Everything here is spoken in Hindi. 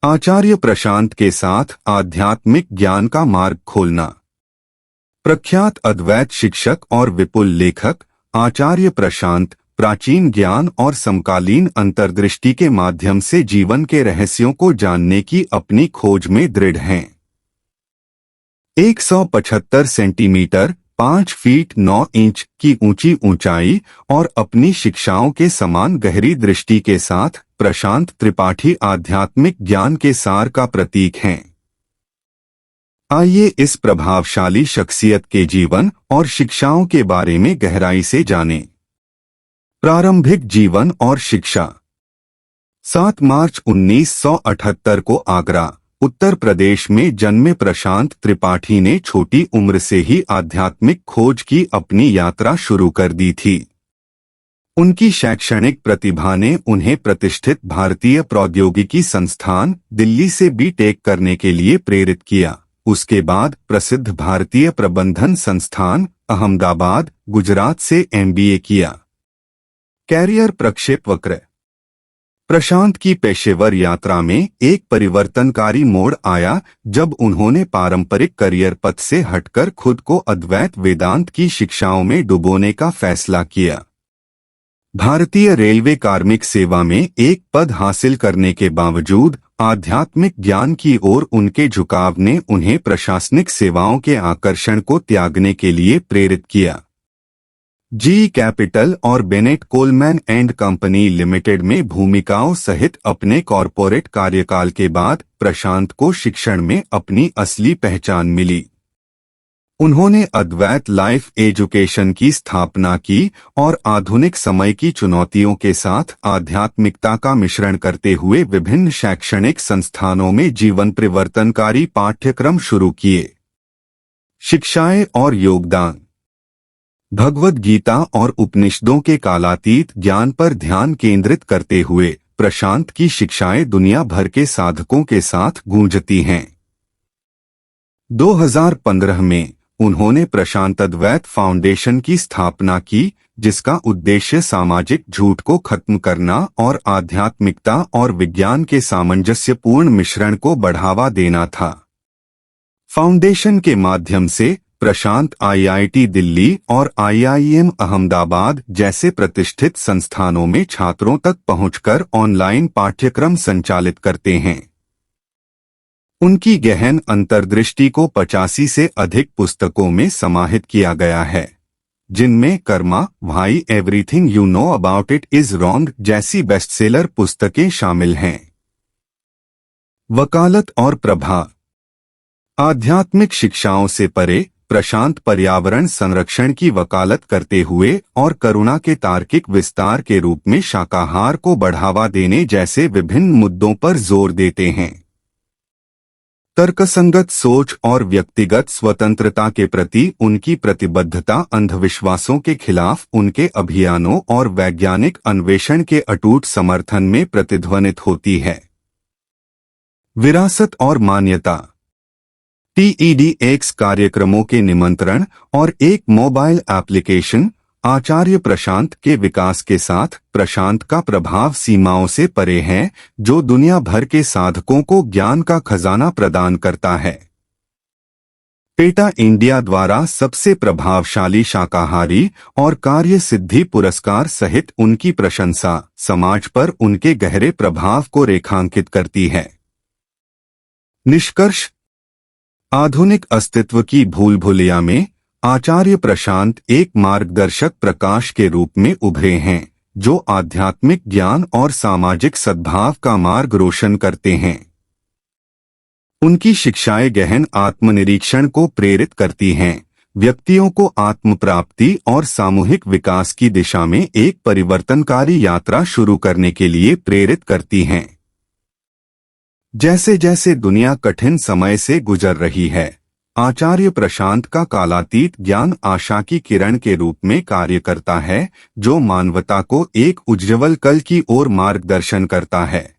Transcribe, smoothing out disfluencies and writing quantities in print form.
आचार्य प्रशांत के साथ आध्यात्मिक ज्ञान का मार्ग खोलना। प्रख्यात अद्वैत शिक्षक और विपुल लेखक आचार्य प्रशांत प्राचीन ज्ञान और समकालीन अंतर्दृष्टि के माध्यम से जीवन के रहस्यों को जानने की अपनी खोज में दृढ़ हैं। 175 सेंटीमीटर 5 फीट 9 इंच की ऊंची ऊंचाई और अपनी शिक्षाओं के समान गहरी दृष्टि के साथ प्रशांत त्रिपाठी आध्यात्मिक ज्ञान के सार का प्रतीक हैं। आइए इस प्रभावशाली शख्सियत के जीवन और शिक्षाओं के बारे में गहराई से जानें। प्रारंभिक जीवन और शिक्षा। 7 मार्च 1978 को आगरा, उत्तर प्रदेश में जन्मे प्रशांत त्रिपाठी ने छोटी उम्र से ही आध्यात्मिक खोज की अपनी यात्रा शुरू कर दी थी। उनकी शैक्षणिक प्रतिभा ने उन्हें प्रतिष्ठित भारतीय प्रौद्योगिकी संस्थान दिल्ली से बीटेक करने के लिए प्रेरित किया। उसके बाद प्रसिद्ध भारतीय प्रबंधन संस्थान अहमदाबाद, गुजरात से एमबीए किया। कैरियर प्रक्षेपवक्र। प्रशांत की पेशेवर यात्रा में एक परिवर्तनकारी मोड़ आया जब उन्होंने पारंपरिक करियर पथ से हटकर खुद को अद्वैत वेदांत की शिक्षाओं में डुबोने का फैसला किया। भारतीय रेलवे कार्मिक सेवा में एक पद हासिल करने के बावजूद आध्यात्मिक ज्ञान की ओर उनके झुकाव ने उन्हें प्रशासनिक सेवाओं के आकर्षण को त्यागने के लिए प्रेरित किया। जी कैपिटल और Bennett Coleman and company limited में भूमिकाओं सहित अपने कॉरपोरेट कार्यकाल के बाद प्रशांत को शिक्षण में अपनी असली पहचान मिली। उन्होंने अद्वैत लाइफ एजुकेशन की स्थापना की और आधुनिक समय की चुनौतियों के साथ आध्यात्मिकता का मिश्रण करते हुए विभिन्न शैक्षणिक संस्थानों में जीवन परिवर्तनकारी पाठ्यक्रम शुरू किए। शिक्षाएं और योगदान। भगवद गीता और उपनिषदों के कालातीत ज्ञान पर ध्यान केंद्रित करते हुए प्रशांत की शिक्षाएं दुनिया भर के साधकों के साथ गूंजती हैं। 2015 में उन्होंने प्रशांत अद्वैत फाउंडेशन की स्थापना की, जिसका उद्देश्य सामाजिक झूठ को खत्म करना और आध्यात्मिकता और विज्ञान के सामंजस्यपूर्ण मिश्रण को बढ़ावा देना था। फाउंडेशन के माध्यम से प्रशांत आईआईटी दिल्ली और आईआईएम अहमदाबाद जैसे प्रतिष्ठित संस्थानों में छात्रों तक पहुंचकर ऑनलाइन पाठ्यक्रम संचालित करते हैं। उनकी गहन अंतर्दृष्टि को 85 से अधिक पुस्तकों में समाहित किया गया है, जिनमें Karma, why everything you know about it is wrong जैसी बेस्टसेलर पुस्तकें शामिल हैं। वकालत और प्रभाव। आध्यात्मिक शिक्षाओं से परे प्रशांत पर्यावरण संरक्षण की वकालत करते हुए और करुणा के तार्किक विस्तार के रूप में शाकाहार को बढ़ावा देने जैसे विभिन्न मुद्दों पर जोर देते हैं। तर्कसंगत सोच और व्यक्तिगत स्वतंत्रता के प्रति उनकी प्रतिबद्धता अंधविश्वासों के खिलाफ उनके अभियानों और वैज्ञानिक अन्वेषण के अटूट समर्थन में प्रतिध्वनित होती है। विरासत और मान्यता। TEDx कार्यक्रमों के निमंत्रण और एक मोबाइल एप्लीकेशन आचार्य प्रशांत के विकास के साथ प्रशांत का प्रभाव सीमाओं से परे है, जो दुनिया भर के साधकों को ज्ञान का खजाना प्रदान करता है। पेटा इंडिया द्वारा सबसे प्रभावशाली शाकाहारी और कार्य सिद्धि पुरस्कार सहित उनकी प्रशंसा समाज पर उनके गहरे प्रभाव को रेखांकित करती है। निष्कर्ष। आधुनिक अस्तित्व की भूल-भुलैया में आचार्य प्रशांत एक मार्गदर्शक प्रकाश के रूप में उभरे हैं, जो आध्यात्मिक ज्ञान और सामाजिक सद्भाव का मार्ग रोशन करते हैं। उनकी शिक्षाएं गहन आत्मनिरीक्षण को प्रेरित करती हैं, व्यक्तियों को आत्म प्राप्ति और सामूहिक विकास की दिशा में एक परिवर्तनकारी यात्रा शुरू करने के लिए प्रेरित करती हैं। जैसे जैसे दुनिया कठिन समय से गुजर रही है, आचार्य प्रशांत का कालातीत ज्ञान आशा की किरण के रूप में कार्य करता है, जो मानवता को एक उज्ज्वल कल की ओर मार्गदर्शन करता है।